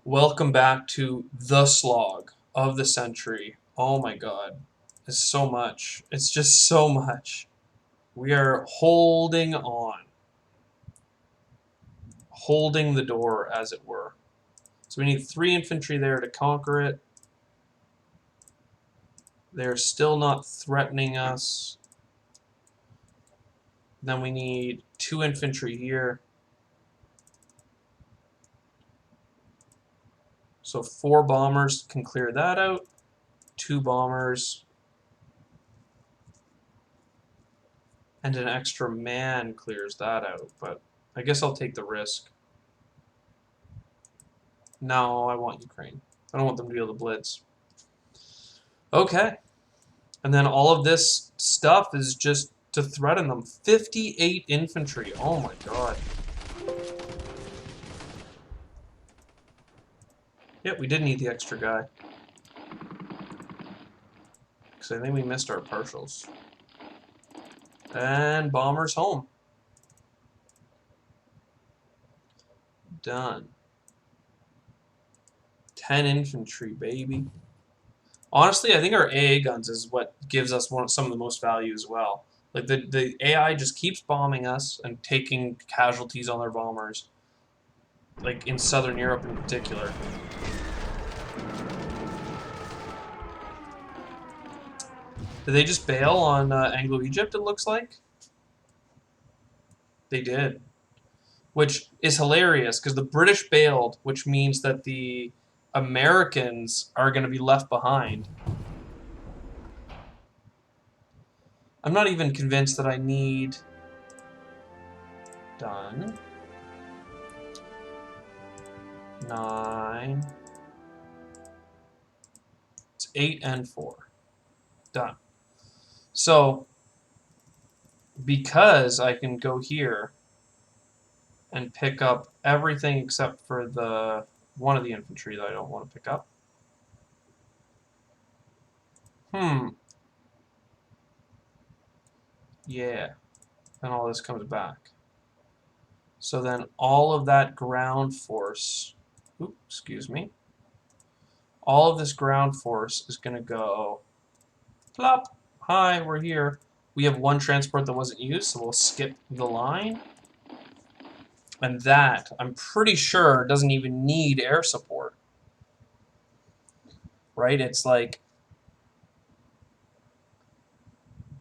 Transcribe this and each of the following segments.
Welcome back to the slog of the century. Oh my god. It's so much. It's just so much. We are holding on. Holding the door, as it were. So we need 3 infantry there to conquer it. They're still not threatening us. Then we need 2 infantry here. So 4 bombers can clear that out. 2 bombers. And an extra man clears that out. But I guess I'll take the risk. No, I want Ukraine. I don't want them to be able to blitz. Okay. And then all of this stuff is just to threaten them. 58 infantry. Oh my god. Yep, we did need the extra guy. Because I think we missed our partials. And bombers home. Done. 10 infantry, baby. Honestly, I think our AA guns is what gives us some of the most value as well. Like the AI just keeps bombing us and taking casualties on their bombers. Like in Southern Europe in particular. Did they just bail on Anglo-Egypt, it looks like? They did. Which is hilarious, because the British bailed, which means that the Americans are going to be left behind. I'm not even convinced that I need... Done. 9. It's 8 and 4. Done. So, because I can go here and pick up everything except for the one of the infantry that I don't want to pick up. Yeah. And all this comes back. So then all of that ground force, excuse me, all of this ground force is going to go plop. Hi, we're here. We have 1 transport that wasn't used, so we'll skip the line. And that, I'm pretty sure, doesn't even need air support. Right? It's like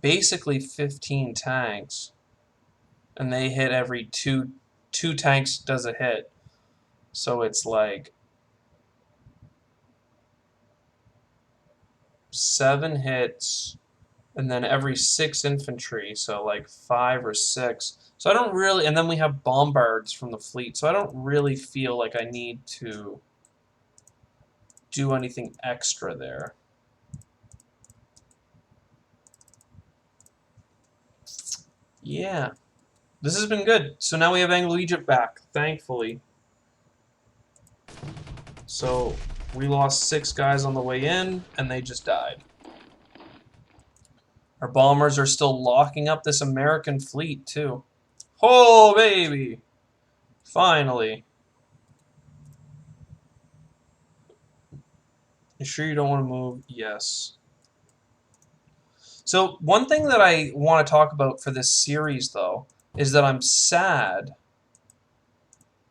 basically 15 tanks. And they hit every two tanks does a hit. So it's like 7 hits, and then every 6 infantry, so like 5 or 6. So I don't really, and then we have bombards from the fleet, so I don't really feel like I need to do anything extra there. Yeah. This has been good. So now we have Anglo-Egypt back, thankfully. So we lost 6 guys on the way in, and they just died. Our bombers are still locking up this American fleet, too. Oh, baby! Finally. You sure you don't want to move? Yes. So one thing that I want to talk about for this series, though, is that I'm sad.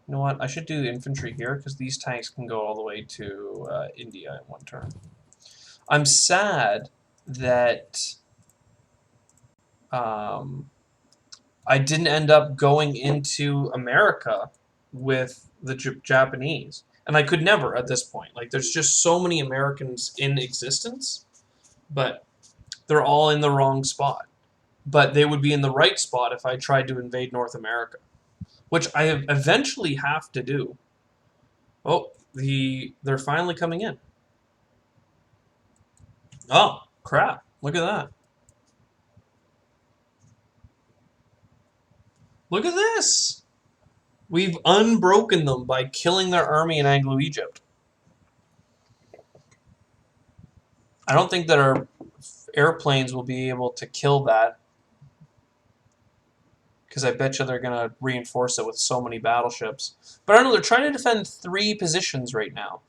You know what? I should do infantry here, because these tanks can go all the way to India in 1 turn. I'm sad that I didn't end up going into America with the Japanese. And I could never at this point. Like, there's just so many Americans in existence, but they're all in the wrong spot. But they would be in the right spot if I tried to invade North America, which I eventually have to do. Oh, they're finally coming in. Oh, crap. Look at that. Look at this. We've unbroken them by killing their army in Anglo-Egypt. I don't think that our airplanes will be able to kill that, because I bet you they're going to reinforce it with so many battleships. But I don't know, they're trying to defend 3 positions right now.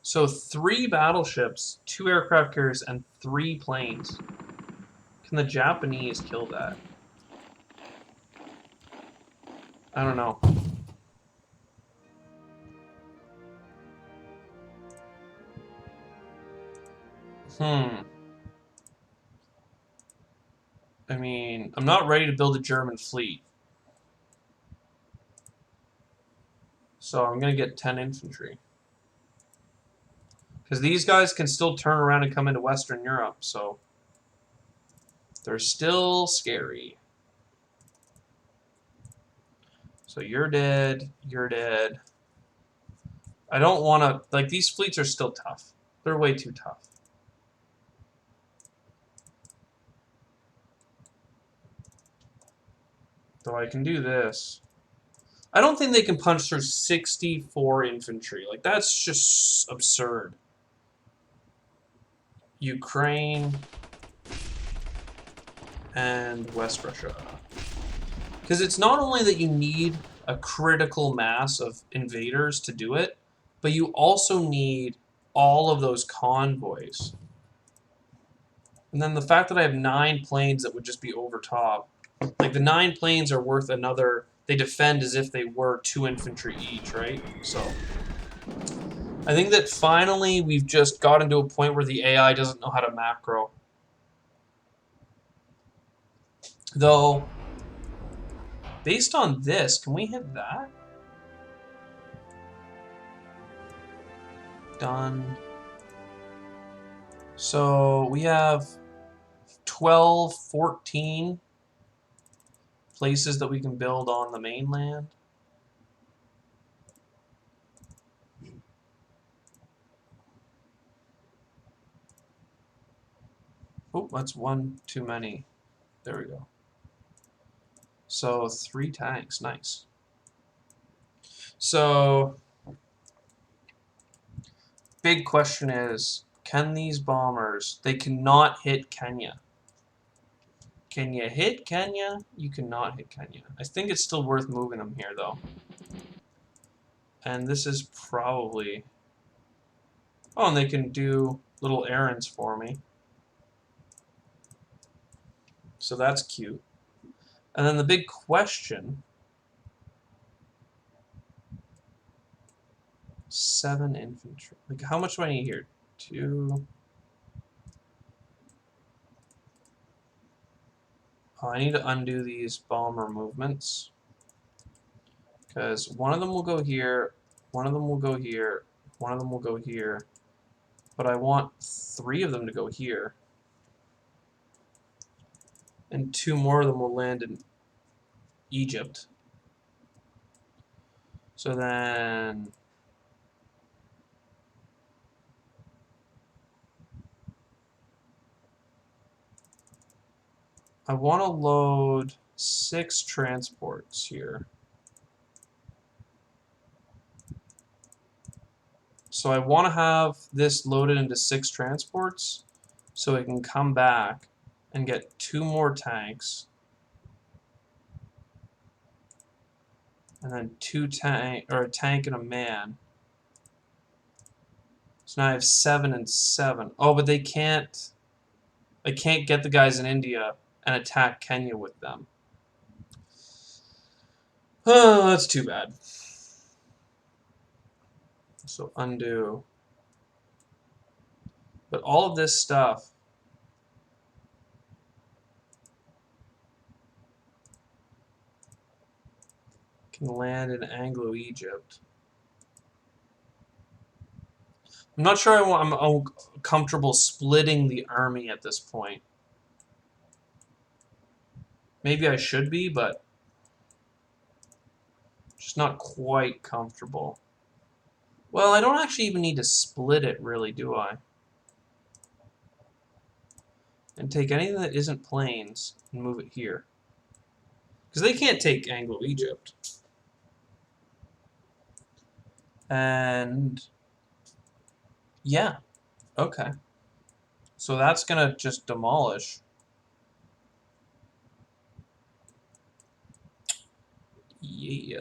So 3 battleships, 2 aircraft carriers, and 3 planes. Can the Japanese kill that? I don't know. I mean, I'm not ready to build a German fleet. So I'm going to get 10 infantry. Because these guys can still turn around and come into Western Europe, so they're still scary. So you're dead, you're dead. I don't want to... Like, these fleets are still tough. They're way too tough. Though I can do this. I don't think they can punch through 64 infantry. Like, that's just absurd. Ukraine and West Russia. Because it's not only that you need a critical mass of invaders to do it, but you also need all of those convoys. And then the fact that I have 9 planes that would just be over top. Like, the 9 planes are worth another... They defend as if they were 2 infantry each, right? So I think that finally we've just gotten to a point where the AI doesn't know how to macro. Though, based on this, can we hit that? Done. So we have 12, 14 places that we can build on the mainland. Oh, that's 1 too many. There we go. So 3 tanks, nice. So, big question is, can these bombers, they cannot hit Kenya. Can you hit Kenya? You cannot hit Kenya. I think it's still worth moving them here, though. And this is probably... Oh, and they can do little errands for me. So that's cute. And then the big question... 7 infantry. Like, how much do I need here? 2... Oh, I need to undo these bomber movements. Because one of them will go here, one of them will go here, one of them will go here. But I want 3 of them to go here. And 2 more of them will land in Egypt. So then... I want to load 6 transports here. So I want to have this loaded into 6 transports so it can come back and get 2 more tanks. And then 2 tank, or a tank and a man. So now I have 7 and 7. Oh, but they can't... I can't get the guys in India and attack Kenya with them. Oh, that's too bad. So undo. But all of this stuff can land in Anglo-Egypt. I'm not sure I'm comfortable splitting the army at this point. Maybe I should be, but just not quite comfortable. Well, I don't actually even need to split it, really, do I? And take anything that isn't plains and move it here. Because they can't take Anglo-Egypt. And... yeah. Okay. So that's gonna just demolish. Yeah.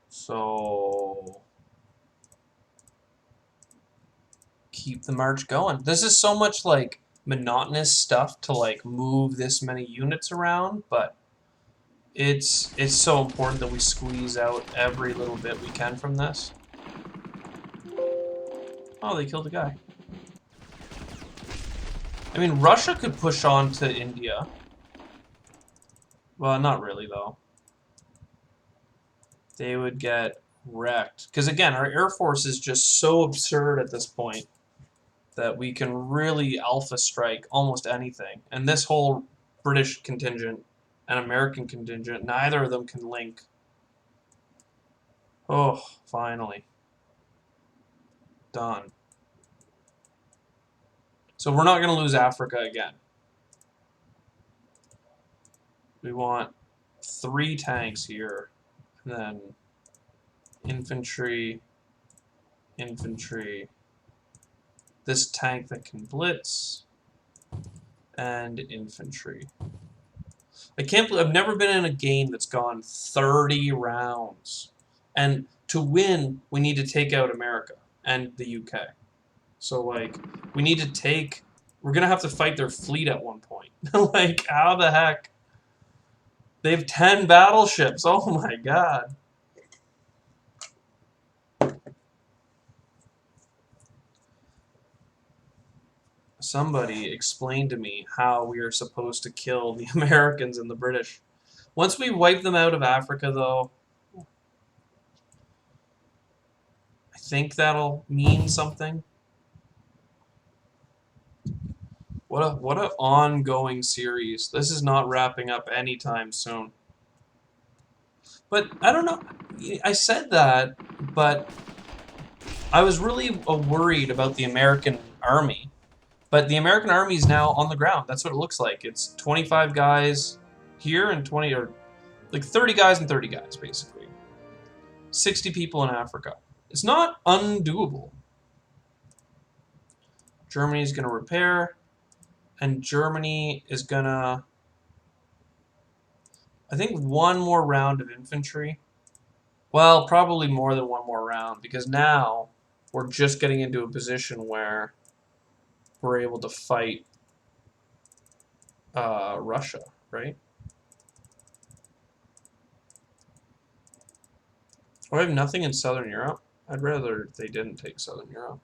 So keep the march going. This is so much like monotonous stuff to like move this many units around, but it's so important that we squeeze out every little bit we can from this. Oh, they killed a guy. I mean, Russia could push on to India. Well, not really, though. They would get wrecked. Because, again, our Air Force is just so absurd at this point that we can really alpha strike almost anything. And this whole British contingent and American contingent, neither of them can link. Oh, finally. Done. So we're not going to lose Africa again. We want 3 tanks here. And then infantry, infantry. This tank that can blitz. And infantry. I can't believe I've never been in a game that's gone 30 rounds. And to win, we need to take out America and the UK. So, like, we need to take... We're going to have to fight their fleet at one point. Like, how the heck? They have 10 battleships. Oh my god. Somebody explained to me how we are supposed to kill the Americans and the British. Once we wipe them out of Africa, though, I think that'll mean something. What a ongoing series. This is not wrapping up anytime soon. But I don't know. I said that, but I was really worried about the American army. But the American army is now on the ground. That's what it looks like. It's 25 guys here and 20 or like 30 guys and 30 guys basically. 60 people in Africa. It's not undoable. Germany's going to repair, and Germany is going to, I think, one more round of infantry. Well, probably more than one more round, because now we're just getting into a position where we're able to fight Russia, right? Oh, I have nothing in Southern Europe. I'd rather they didn't take Southern Europe.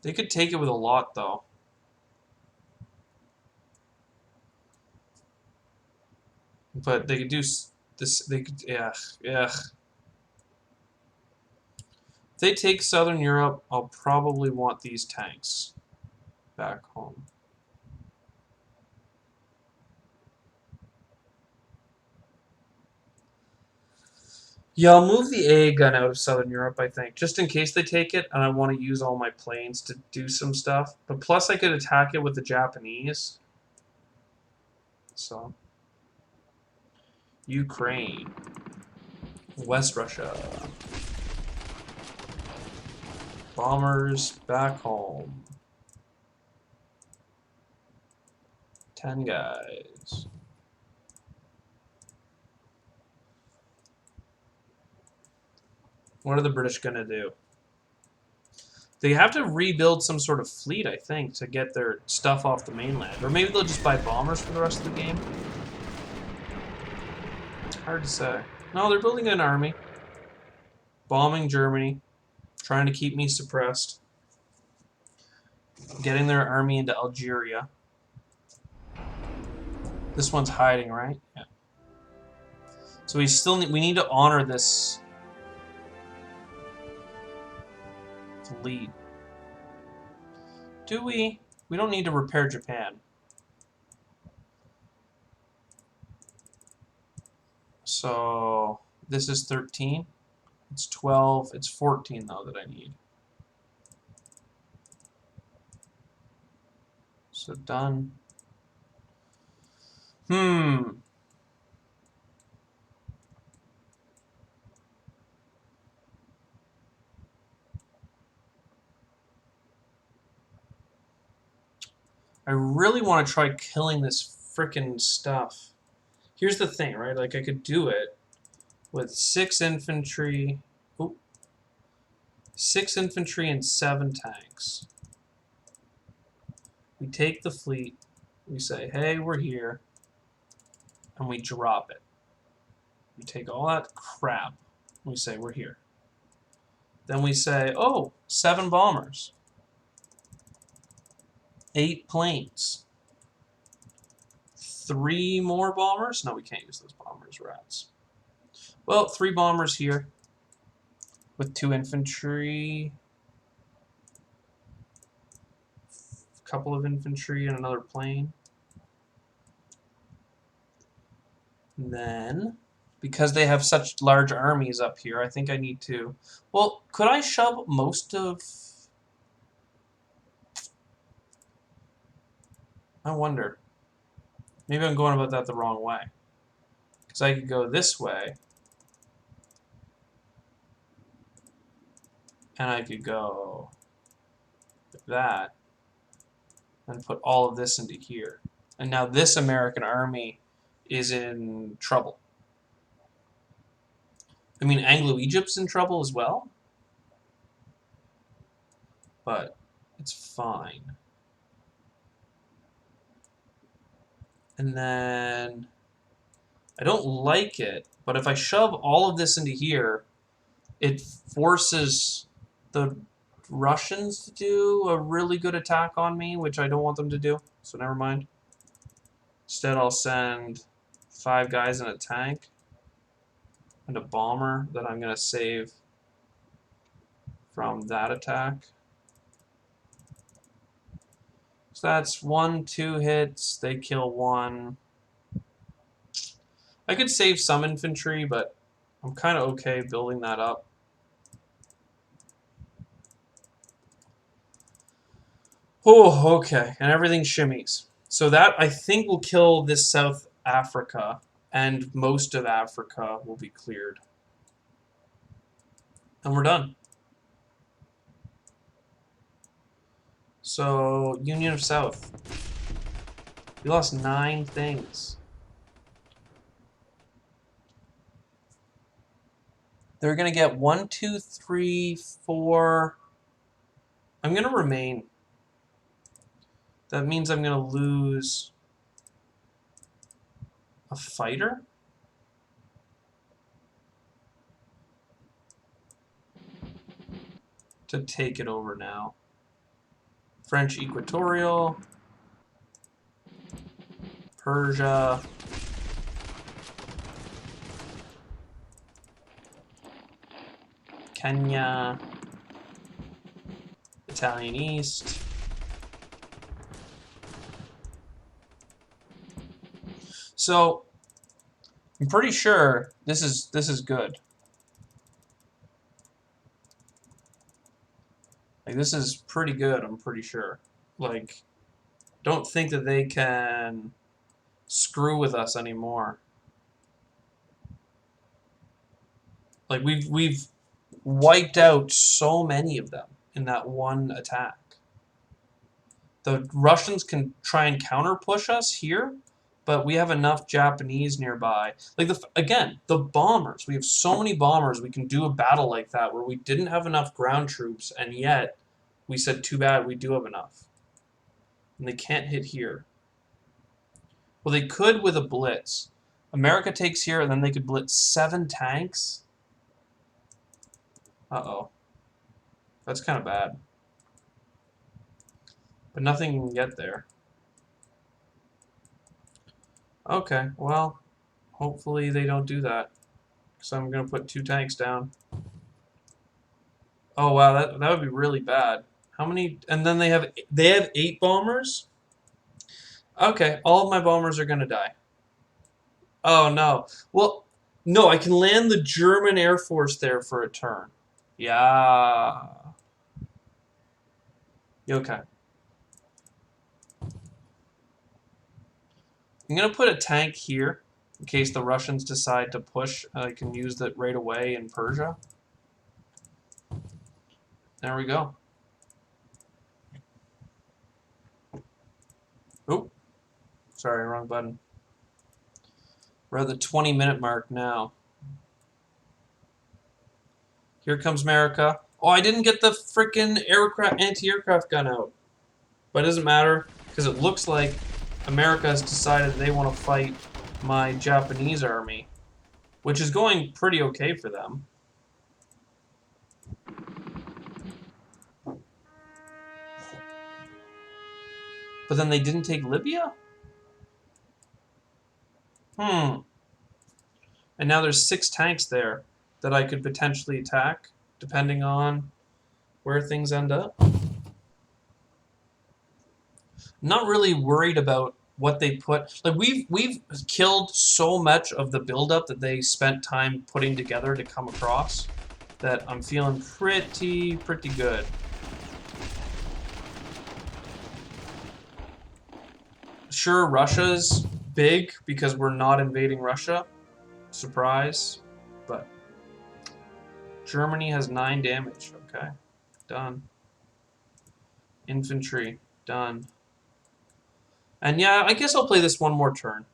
They could take it with a lot, though. But they could do this. They could, yeah. If they take Southern Europe, I'll probably want these tanks back home. Yeah, I'll move the A gun out of Southern Europe, I think, just in case they take it, and I want to use all my planes to do some stuff. But plus, I could attack it with the Japanese. So, Ukraine, West Russia, bombers back home. 10 guys. What are the British gonna do? They have to rebuild some sort of fleet, I think, to get their stuff off the mainland. Or maybe they'll just buy bombers for the rest of the game. Hard to say. No, they're building an army. Bombing Germany. Trying to keep me suppressed. Getting their army into Algeria. This one's hiding, right? Yeah. So we need to honor this fleet. Do we? We don't need to repair Japan. So this is 13. It's 12. It's 14 though that I need. So done. I really want to try killing this frickin' stuff. Here's the thing, right? Like, I could do it with 6 infantry. Oop, 6 infantry and 7 tanks. We take the fleet. We say, hey, we're here. And we drop it. We take all that crap. We say, we're here. Then we say, oh, 7 bombers. 8 planes. 3 more bombers? No, we can't use those bombers, rats. Well, 3 bombers here. With 2 infantry. A couple of infantry and another plane. And then, because they have such large armies up here, I think I need to... Well, could I shove most of... I wonder. Maybe I'm going about that the wrong way. Because I could go this way. And I could go like that. And put all of this into here. And now this American army is in trouble. I mean, Anglo-Egypt's in trouble as well. But it's fine. And then I don't like it, but if I shove all of this into here, it forces the Russians to do a really good attack on me, which I don't want them to do, so never mind. Instead, I'll send 5 guys in a tank and a bomber that I'm going to save from that attack. So that's 1, 2 hits, they kill 1. I could save some infantry, but I'm kind of okay building that up. Oh, okay, and everything shimmies. So that, I think, will kill this South Africa, and most of Africa will be cleared. And we're done. So, Union of South. We lost 9 things. They're going to get 1, 2, 3, 4. I'm going to remain. That means I'm going to lose a fighter? To take it over now. French Equatorial. Persia. Kenya. Italian East. So, I'm pretty sure this is good. Like, this is pretty good, I'm pretty sure. Like, don't think that they can screw with us anymore. Like, we've wiped out so many of them in that one attack. The Russians can try and counter-push us here, but we have enough Japanese nearby. Like, again, the bombers. We have so many bombers, we can do a battle like that where we didn't have enough ground troops, and yet we said, too bad, we do have enough. And they can't hit here. Well, they could with a blitz. America takes here, and then they could blitz 7 tanks. Uh-oh. That's kind of bad. But nothing can get there. Okay, well, hopefully they don't do that. So I'm going to put 2 tanks down. Oh, wow, that would be really bad. How many? And then they have 8 bombers? Okay, all of my bombers are going to die. Oh, no. Well, no, I can land the German Air Force there for a turn. Yeah. Okay. I'm going to put a tank here in case the Russians decide to push. I can use that right away in Persia. There we go. Oh, sorry, wrong button. We're at the 20-minute mark now. Here comes America. Oh, I didn't get the freaking anti-aircraft gun out. But it doesn't matter, because it looks like America has decided they want to fight my Japanese army, which is going pretty okay for them. But then they didn't take Libya? And now there's 6 tanks there that I could potentially attack, depending on where things end up. Not really worried about what they put. Like we've killed so much of the buildup that they spent time putting together to come across that I'm feeling pretty good. Sure, Russia's big because we're not invading Russia. Surprise. But Germany has 9 damage. Okay. Done. Infantry. Done. And yeah, I guess I'll play this one more turn.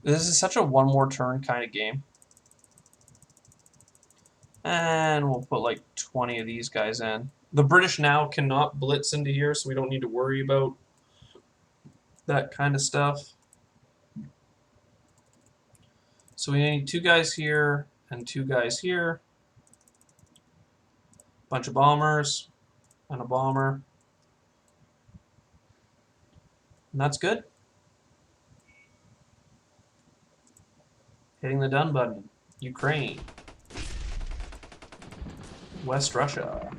This is such a one more turn kind of game. And we'll put like 20 of these guys in. The British now cannot blitz into here, so we don't need to worry about that kind of stuff. So we need 2 guys here and 2 guys here. Bunch of bombers and a bomber. And that's good. Hitting the done button. Ukraine. West Russia.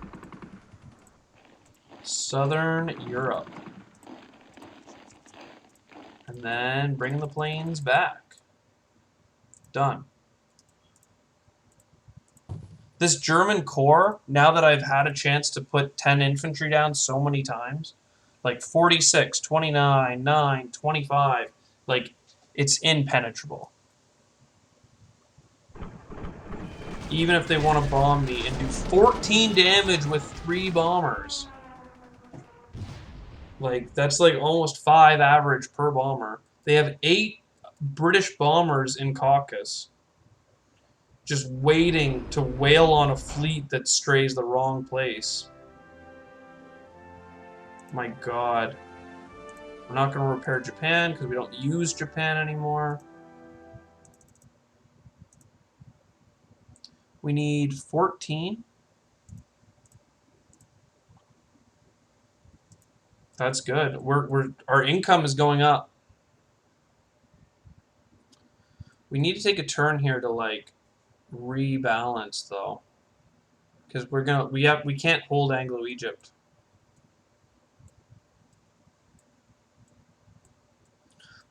Southern Europe. And then bring the planes back. Done. This German corps, now that I've had a chance to put 10 infantry down so many times, like 46, 29, 9, 25, like, it's impenetrable. Even if they want to bomb me and do 14 damage with 3 bombers. Like, that's like almost 5 average per bomber. They have 8 British bombers in Caucasus, just waiting to wail on a fleet that strays the wrong place. My god. We're not going to repair Japan because we don't use Japan anymore. We need 14. That's good. Our income is going up. We need to take a turn here to like rebalance though, because we can't hold Anglo-Egypt.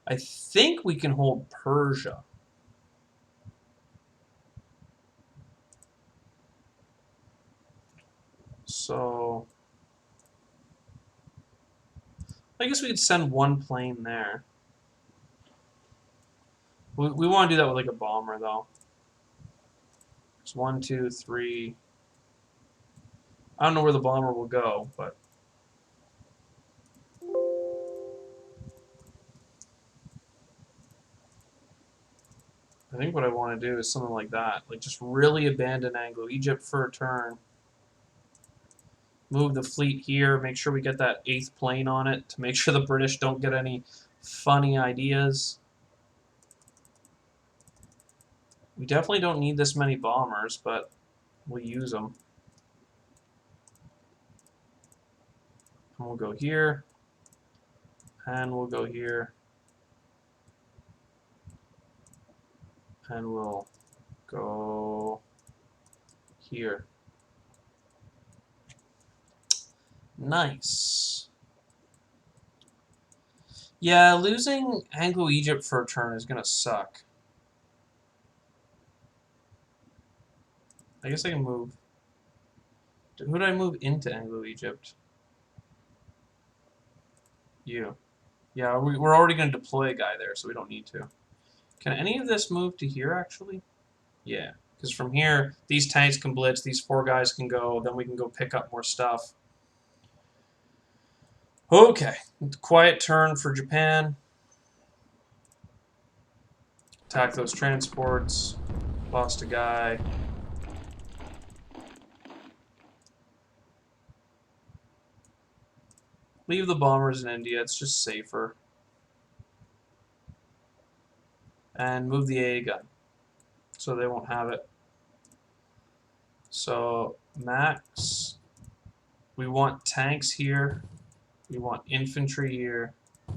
I think we can hold Persia. So I guess we could send 1 plane there. We want to do that with like a bomber though. It's 1, 2, 3. I don't know where the bomber will go, but I think what I want to do is something like that. Like just really abandon Anglo-Egypt for a turn. Move the fleet here. Make sure we get that 8th plane on it to make sure the British don't get any funny ideas. We definitely don't need this many bombers, but we'll use them. And we'll go here. And we'll go here. And we'll go here. Nice. Yeah, losing Anglo-Egypt for a turn is going to suck. I guess I can move. Who do I move into Anglo-Egypt? You. Yeah, we're already going to deploy a guy there, so we don't need to. Can any of this move to here, actually? Yeah, because from here, these tanks can blitz, these 4 guys can go, then we can go pick up more stuff. Okay, quiet turn for Japan. Attack those transports. Lost a guy. Leave the bombers in India. It's just safer. And move the AA gun so they won't have it. So max. We want tanks here. We want infantry here. We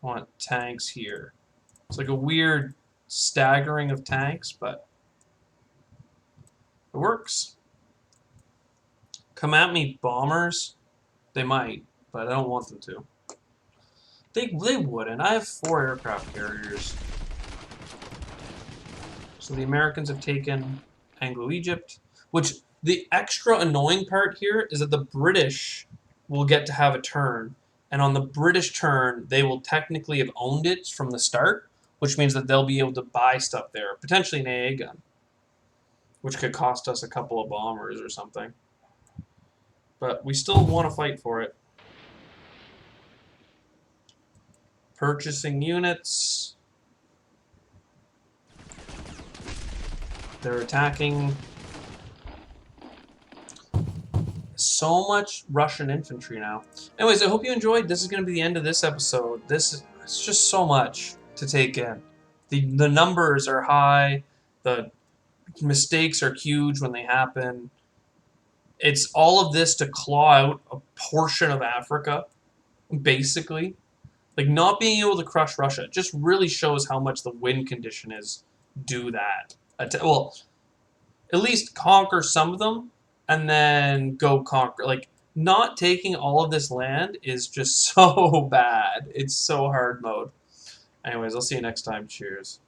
want tanks here. It's like a weird staggering of tanks, but it works. Come at me, bombers. They might, but I don't want them to. They wouldn't. I have 4 aircraft carriers. So the Americans have taken Anglo-Egypt, which the extra annoying part here is that the British will get to have a turn. And on the British turn, they will technically have owned it from the start, which means that they'll be able to buy stuff there, potentially an AA gun, which could cost us a couple of bombers or something. But we still want to fight for it. Purchasing units. They're attacking. So much Russian infantry now. Anyways, I hope you enjoyed. This is going to be the end of this episode. It's just so much to take in. The numbers are high. The mistakes are huge when they happen. It's all of this to claw out a portion of Africa, basically. Like, not being able to crush Russia just really shows how much the win condition is do that. Well, at least conquer some of them, and then go conquer. Like, not taking all of this land is just so bad. It's so hard mode. Anyways, I'll see you next time. Cheers.